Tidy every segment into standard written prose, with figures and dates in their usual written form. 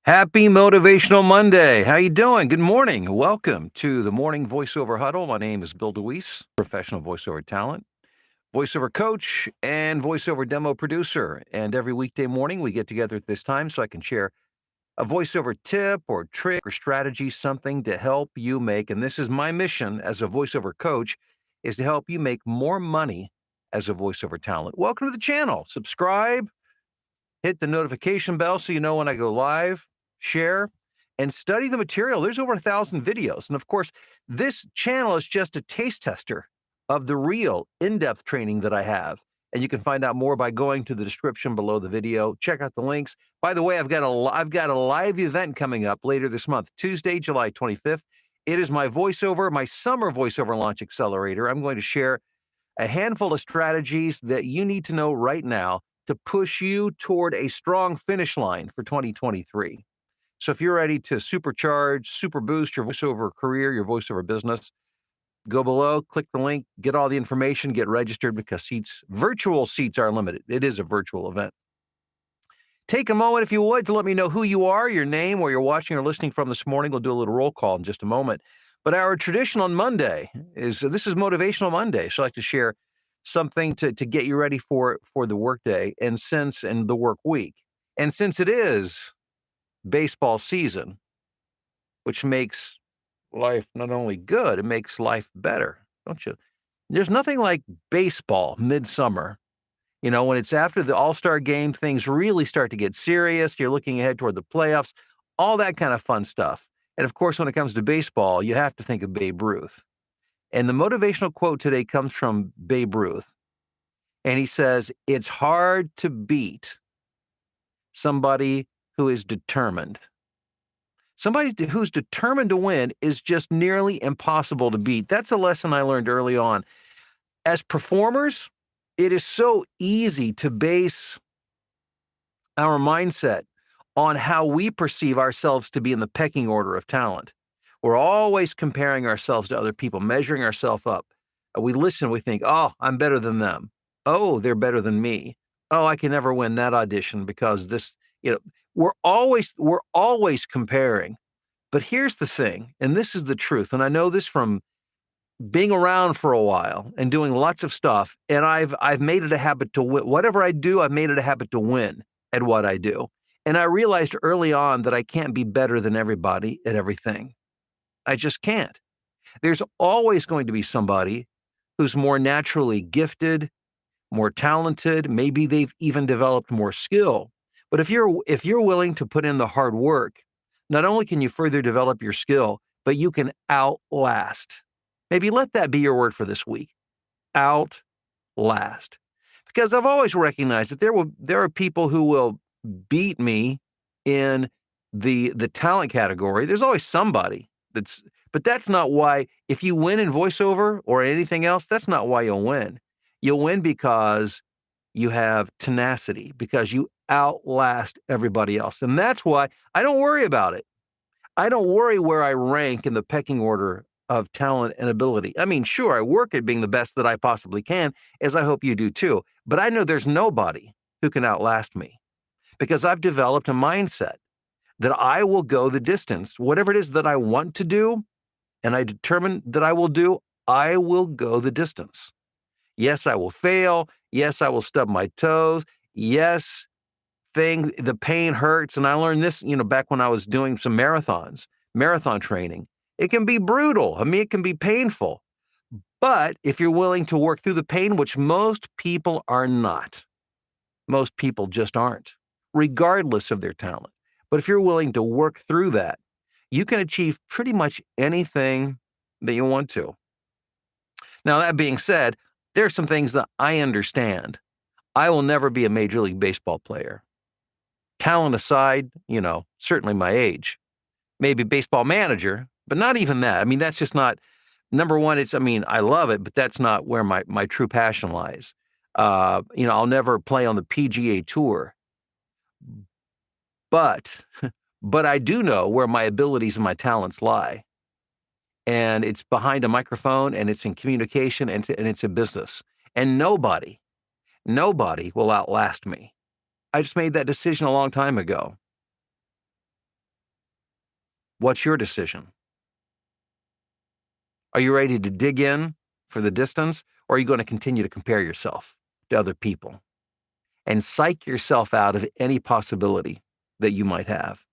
Happy Motivational Monday. How you doing? Good morning. Welcome to the Morning Voiceover Huddle. My name is Bill DeWeese, professional voiceover talent, voiceover coach, and voiceover demo producer. And every weekday morning we get together at this time so I can share a voiceover tip or trick or strategy, something to help you make, and this is my mission as a voiceover coach, is to help you make more money as a voiceover talent. Welcome to the channel. Subscribe, hit the notification bell so you know when I go live, share, and study the material. There's over 1,000 videos. And of course, this channel is just a taste tester of the real in-depth training that I have. And you can find out more by going to the description below the video. Check out the links. By the way, I've got a live event coming up later this month, Tuesday, July 25th. It is my summer voiceover launch accelerator. I'm going to share a handful of strategies that you need to know right now to push you toward a strong finish line for 2023. So if you're ready to supercharge, super boost your voiceover career, your voiceover business, go below, click the link, get all the information, get registered because virtual seats are limited. It is a virtual event. Take a moment, if you would, to let me know who you are, your name, where you're watching or listening from this morning. We'll do a little roll call in just a moment. But our tradition on Monday is this is Motivational Monday. So I like to share something to get you ready for the workday and the work week. And since it is baseball season, which makes life not only good, it makes life better, don't you? There's nothing like baseball midsummer. You know, when it's after the All-Star game, things really start to get serious. You're looking ahead toward the playoffs, all that kind of fun stuff. And of course, when it comes to baseball, you have to think of Babe Ruth. And the motivational quote today comes from Babe Ruth. And he says, "It's hard to beat somebody who is determined. Who's determined to win is just nearly impossible to beat." That's a lesson I learned early on. As performers, it is so easy to base our mindset on how we perceive ourselves to be in the pecking order of talent. We're always comparing ourselves to other people, measuring ourselves up. We listen, we think, oh, I'm better than them. Oh, they're better than me. Oh, I can never win that audition because this, you know, we're always comparing. But here's the thing, and this is the truth, and I know this from being around for a while and doing lots of stuff, and I've made it a habit to win. Whatever I do, I've made it a habit to win at what I do. And I realized early on that I can't be better than everybody at everything. I just can't. There's always going to be somebody who's more naturally gifted, more talented, maybe they've even developed more skill. But if you're willing to put in the hard work, not only can you further develop your skill, but you can outlast. Maybe let that be your word for this week. Outlast. Because I've always recognized that there are people who will beat me in the talent category. There's always somebody but that's not why. If you win in voiceover or anything else, that's not why you'll win. You'll win because you have tenacity, because you outlast everybody else. And that's why I don't worry about it. I don't worry where I rank in the pecking order of talent and ability. I mean, sure, I work at being the best that I possibly can, as I hope you do too. But I know there's nobody who can outlast me because I've developed a mindset that I will go the distance. Whatever it is that I want to do and I determine that I will do, I will go the distance. Yes, I will fail. Yes, I will stub my toes. Yes, the pain hurts. And I learned this, back when I was doing some marathon training. It can be brutal. I mean, it can be painful. But if you're willing to work through the pain, which most people are not, most people just aren't, regardless of their talent. But if you're willing to work through that, you can achieve pretty much anything that you want to. Now, that being said, there are some things that I understand. I will never be a Major League Baseball player. Talent aside, certainly my age. Maybe baseball manager, but not even that. I mean, that's just not, number one, I love it, but that's not where my true passion lies. I'll never play on the PGA Tour. But I do know where my abilities and my talents lie. And it's behind a microphone, and it's in communication, and it's in business. And nobody will outlast me. I just made that decision a long time ago. What's your decision? Are you ready to dig in for the distance, or are you going to continue to compare yourself to other people and psych yourself out of any possibility that you might have?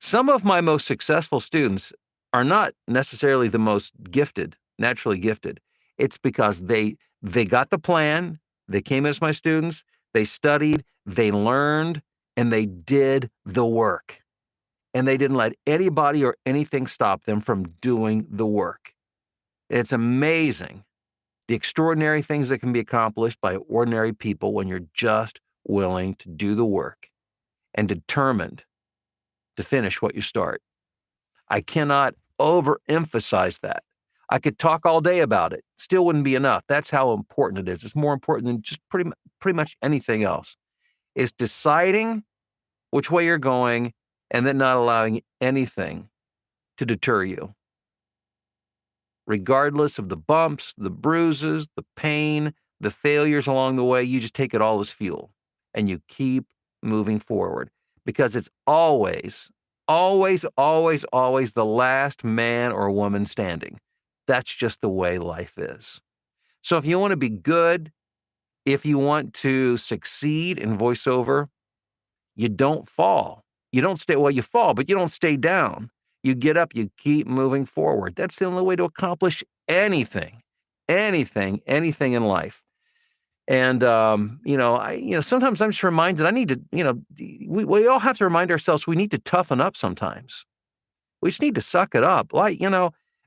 Some of my most successful students are not necessarily the most gifted, naturally gifted. It's because they got the plan, they came as my students, they studied, they learned, and they did the work. And they didn't let anybody or anything stop them from doing the work. It's amazing the extraordinary things that can be accomplished by ordinary people when you're just willing to do the work and determined to finish what you start. I cannot overemphasize that. I could talk all day about it. Still wouldn't be enough. That's how important it is. It's more important than just pretty much anything else. Is deciding which way you're going and then not allowing anything to deter you. Regardless of the bumps, the bruises, the pain, the failures along the way, you just take it all as fuel and you keep moving forward because it's always, always, always, always the last man or woman standing. That's just the way life is. So if you want to be good, if you want to succeed in voiceover, you don't fall. You don't stay, well, you fall, but you don't stay down. You get up, you keep moving forward. That's the only way to accomplish anything, anything in life. And, sometimes I'm just reminded I need to, we all have to remind ourselves we need to toughen up sometimes. We just need to suck it up.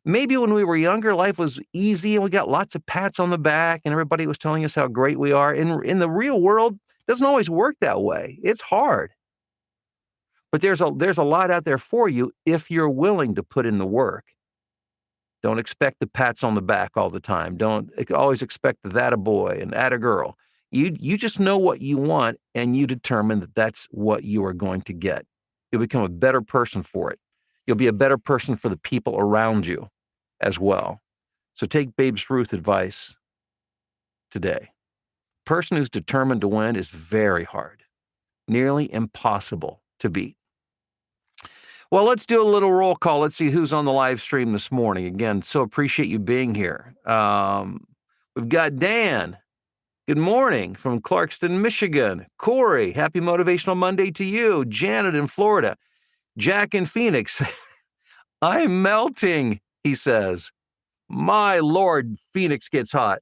Maybe when we were younger, life was easy and we got lots of pats on the back and everybody was telling us how great we are. In the real world, it doesn't always work that way. It's hard. But there's a lot out there for you if you're willing to put in the work. Don't expect the pats on the back all the time. Don't always expect that a boy and that a girl. You just know what you want and you determine that that's what you are going to get. You'll become a better person for it. You'll be a better person for the people around you as well. So take Babe Ruth advice today. Person who's determined to win is very hard, nearly impossible to beat. Well, let's do a little roll call. Let's see who's on the live stream this morning. Again, so appreciate you being here. We've got Dan. Good morning from Clarkston, Michigan. Corey, happy Motivational Monday to you. Janet in Florida. Jack in Phoenix. I'm melting, he says. My Lord, Phoenix gets hot.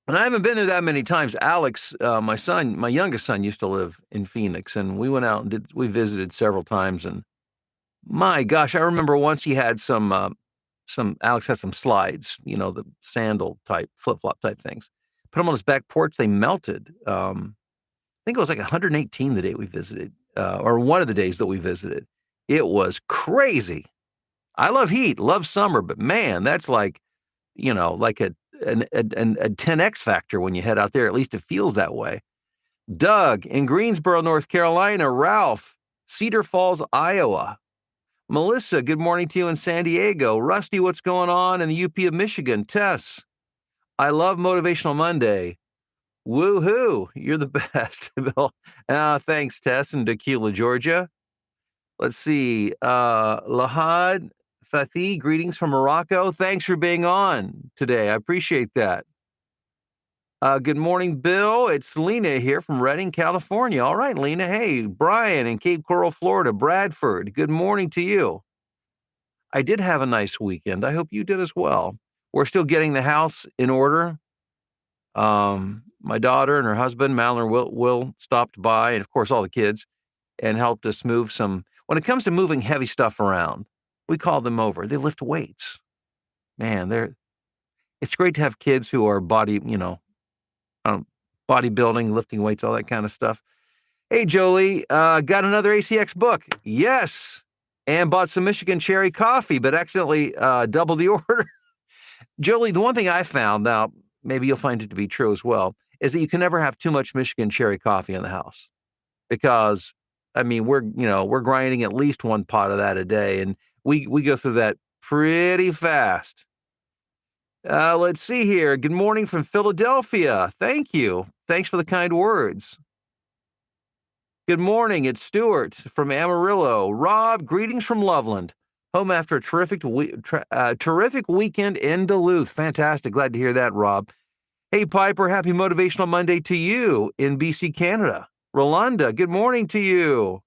And I haven't been there that many times. Alex, my youngest son, used to live in Phoenix, and we went out and we visited several times. And my gosh, I remember once he had Alex had some slides, the sandal type, flip flop type things. Put them on his back porch. They melted. I think it was like 118 the day we visited, or one of the days that we visited. It was crazy. I love heat, love summer, but man, that's like a 10X factor when you head out there. At least it feels that way. Doug in Greensboro, North Carolina. Ralph, Cedar Falls, Iowa. Melissa, good morning to you in San Diego. Rusty, what's going on in the UP of Michigan? Tess, I love Motivational Monday. Woohoo, you're the best, Bill. Thanks, Tess in Tequila, Georgia. Let's see. Lahad Fathi, greetings from Morocco. Thanks for being on today. I appreciate that. Good morning, Bill. It's Lena here from Redding, California. All right, Lena. Hey, Brian in Cape Coral, Florida. Bradford, good morning to you. I did have a nice weekend. I hope you did as well. We're still getting the house in order. My daughter and her husband, Mallory, Will stopped by, and of course, all the kids, and helped us move some. When it comes to moving heavy stuff around, we call them over. They lift weights. Man, it's great to have kids who are bodybuilding, lifting weights, all that kind of stuff. Hey, Jolie, got another ACX book. Yes. And bought some Michigan cherry coffee, but accidentally doubled the order. Jolie, the one thing I found, now maybe you'll find it to be true as well, is that you can never have too much Michigan cherry coffee in the house because, we're grinding at least one pot of that a day, and we go through that pretty fast. Let's see here. Good morning from Philadelphia. Thank you. Thanks for the kind words. Good morning. It's Stuart from Amarillo. Rob, greetings from Loveland. Home after a terrific weekend in Duluth. Fantastic. Glad to hear that, Rob. Hey, Piper, happy Motivational Monday to you in BC, Canada. Rolanda, good morning to you.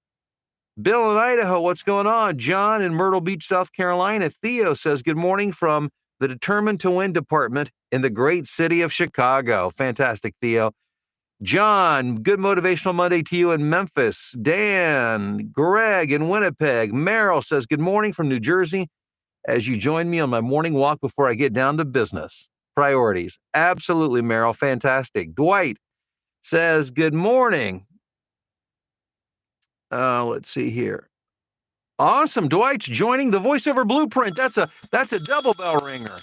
Bill in Idaho, what's going on? John in Myrtle Beach, South Carolina. Theo says, good morning from the Determined to Win department in the great city of Chicago. Fantastic, Theo. John, good Motivational Monday to you in Memphis. Dan, Greg in Winnipeg. Merrill says, good morning from New Jersey as you join me on my morning walk before I get down to business. Priorities. Absolutely, Merrill. Fantastic. Dwight says, good morning. Let's see here. Awesome. Dwight's joining the VoiceOver Blueprint. That's a double bell ringer.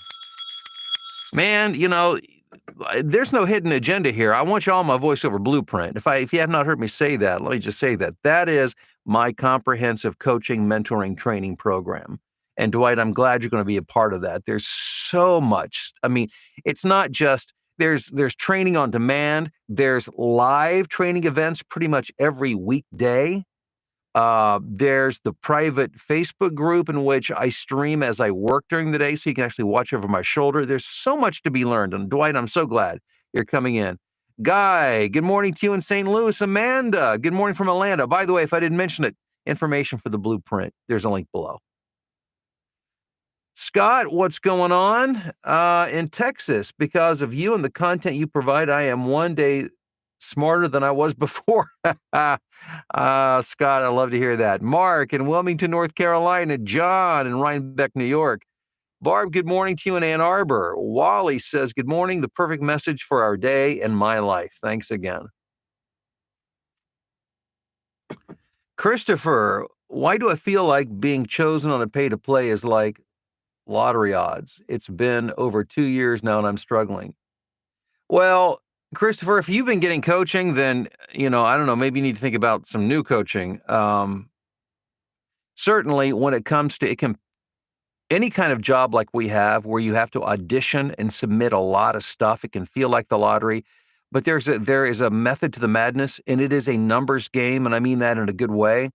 Man, there's no hidden agenda here. I want you all my VoiceOver Blueprint. If you have not heard me say that, let me just say that. That is my comprehensive coaching, mentoring, training program. And Dwight, I'm glad you're going to be a part of that. There's so much. I mean, it's not just there's training on demand. There's live training events pretty much every weekday. There's the private Facebook group in which I stream as I work during the day, so you can actually watch over my shoulder. There's so much to be learned. And Dwight, I'm so glad you're coming in. Guy, good morning to you in St. Louis. Amanda, good morning from Atlanta. By the way, if I didn't mention it, information for the blueprint, there's a link below. Scott, what's going on? In Texas, because of you and the content you provide, I am one day smarter than I was before. Scott, I love to hear that. Mark in Wilmington, North Carolina. John in Rhinebeck, New York. Barb, good morning to you in Ann Arbor. Wally says, good morning, the perfect message for our day and my life. Thanks again. Christopher, why do I feel like being chosen on a pay-to-play is like lottery odds? It's been over 2 years now and I'm struggling. Well, Christopher, if you've been getting coaching, then, I don't know, maybe you need to think about some new coaching. Certainly when it comes to any kind of job like we have where you have to audition and submit a lot of stuff, it can feel like the lottery, but there is a method to the madness, and it is a numbers game. And I mean that in a good way,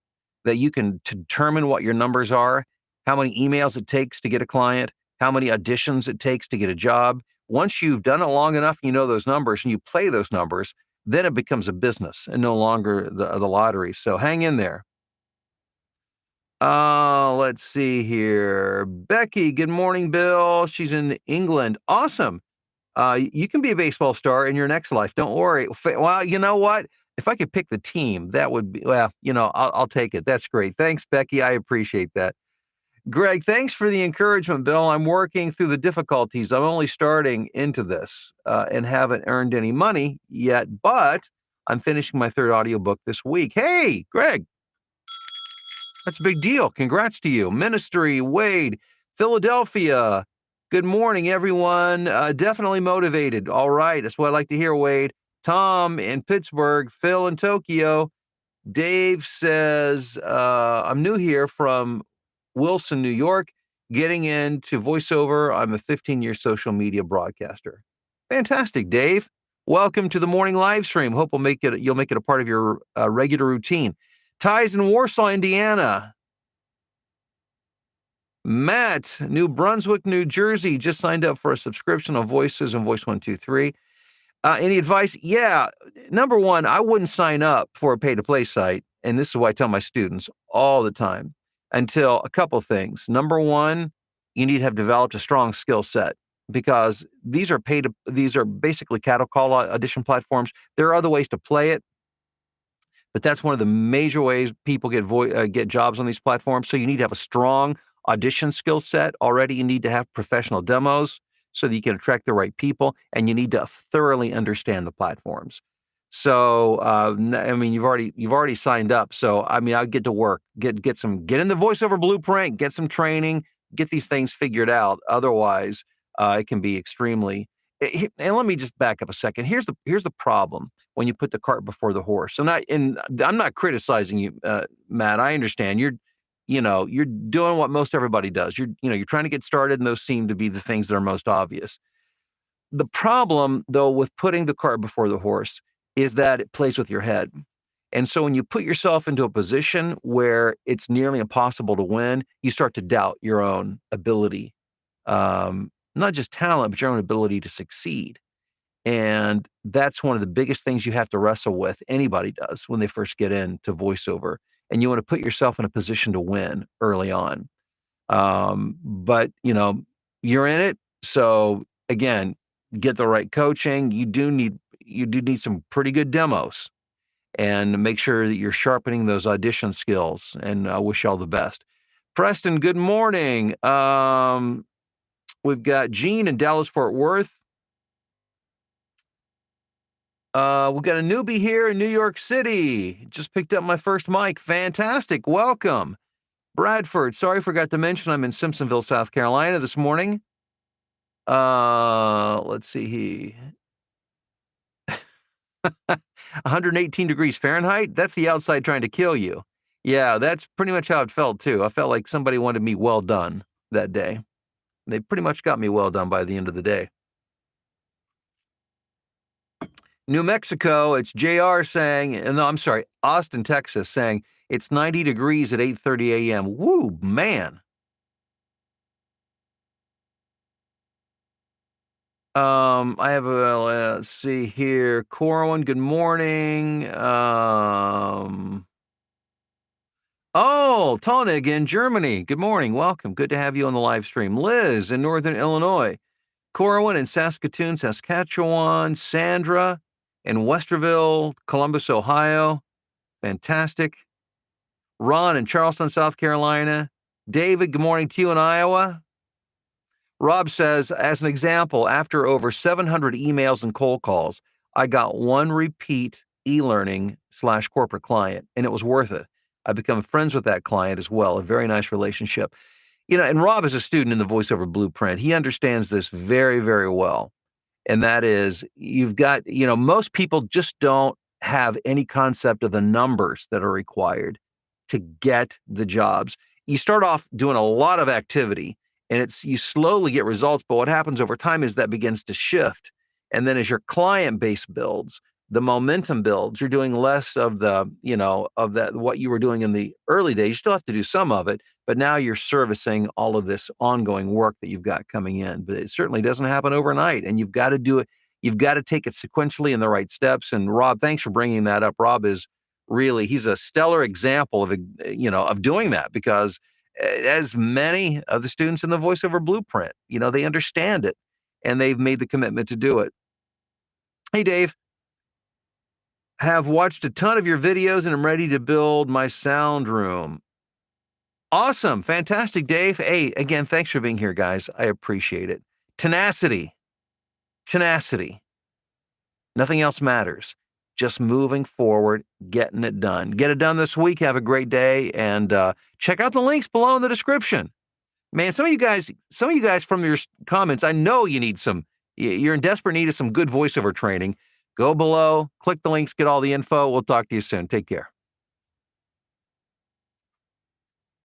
that you can determine what your numbers are, how many emails it takes to get a client, how many auditions it takes to get a job. Once you've done it long enough, you know those numbers and you play those numbers, then it becomes a business and no longer the lottery. So hang in there. Let's see here. Becky, good morning, Bill. She's in England. Awesome. You can be a baseball star in your next life. Don't worry. Well, you know what? If I could pick the team, that would be, I'll take it. That's great. Thanks, Becky. I appreciate that. Greg, thanks for the encouragement, Bill. I'm working through the difficulties. I'm only starting into this and haven't earned any money yet, but I'm finishing my third audiobook this week. Hey, Greg, that's a big deal. Congrats to you. Ministry, Wade, Philadelphia. Good morning, everyone. Definitely motivated. All right. That's what I like to hear, Wade. Tom in Pittsburgh, Phil in Tokyo. Dave says, I'm new here from Wilson, New York, getting into voiceover. I'm a 15-year social media broadcaster. Fantastic, Dave. Welcome to the morning live stream. Hope you'll make it a part of your regular routine. Ty's in Warsaw, Indiana. Matt, New Brunswick, New Jersey, just signed up for a subscription on Voices and Voice 123. Any advice? Yeah. Number one, I wouldn't sign up for a pay-to-play site, and this is what I tell my students all the time, until a couple things. Number one, you need to have developed a strong skill set, because these are basically cattle call audition platforms. There are other ways to play it, but that's one of the major ways people get jobs on these platforms. So you need to have a strong audition skill set already. You need to have professional demos so that you can attract the right people, and you need to thoroughly understand the platforms. So, you've already signed up. So, I'll get to work, get in the voiceover blueprint, get some training, get these things figured out. Otherwise, it can be extremely. And let me just back up a second. Here's the problem when you put the cart before the horse. And I'm not criticizing you, Matt. I understand you're doing what most everybody does. You're trying to get started, and those seem to be the things that are most obvious. The problem, though, with putting the cart before the horse is that it plays with your head. And so when you put yourself into a position where it's nearly impossible to win, you start to doubt your own ability, not just talent, but your own ability to succeed. And that's one of the biggest things you have to wrestle with. Anybody does when they first get into voiceover. And you want to put yourself in a position to win early on. But you're in it. So again, get the right coaching. You do need some pretty good demos and make sure that you're sharpening those audition skills. And I wish you all the best. Preston, good morning. We've got Gene in Dallas, Fort Worth. We've got a newbie here in New York City. Just picked up my first mic. Fantastic. Welcome. Bradford, sorry, forgot to mention I'm in Simpsonville, South Carolina this morning. Let's see. 118 degrees Fahrenheit. That's the outside trying to kill you. Yeah, that's pretty much how it felt too. I felt like somebody wanted me well done that day. They pretty much got me well done by the end of the day. New Mexico, it's JR saying, no, I'm sorry, Austin, Texas saying it's 90 degrees at 8:30 a.m. Woo, man. I have let's see here. Corwin, good morning. Oh, Tonig in Germany. Good morning. Welcome. Good to have you on the live stream. Liz in Northern Illinois. Corwin in Saskatoon, Saskatchewan. Sandra in Westerville, Columbus, Ohio. Fantastic. Ron in Charleston, South Carolina. David, good morning to you in Iowa. Rob says, as an example, after over 700 emails and cold calls, I got one repeat e-learning/corporate client, and it was worth it. I become friends with that client as well, a very nice relationship. And Rob is a student in the VoiceOver Blueprint. He understands this very, very well. And that is, you've got, most people just don't have any concept of the numbers that are required to get the jobs. You start off doing a lot of activity, and you slowly get results, but what happens over time is that begins to shift. And then as your client base builds, the momentum builds, you're doing less of what you were doing in the early days. You still have to do some of it, but now you're servicing all of this ongoing work that you've got coming in. But it certainly doesn't happen overnight, and you've got to do it. You've got to take it sequentially in the right steps. And Rob, thanks for bringing that up. Rob is he's a stellar example of doing that, because as many of the students in the VoiceOver Blueprint, they understand it and they've made the commitment to do it. Hey, Dave, have watched a ton of your videos and I'm ready to build my sound room. Awesome. Fantastic, Dave. Hey, again, thanks for being here, guys. I appreciate it. Tenacity. Nothing else matters. Just moving forward, getting it done. Get it done this week. Have a great day, and check out the links below in the description. Man, some of you guys from your comments, I know you're in desperate need of some good voiceover training. Go below, click the links, get all the info. We'll talk to you soon. Take care.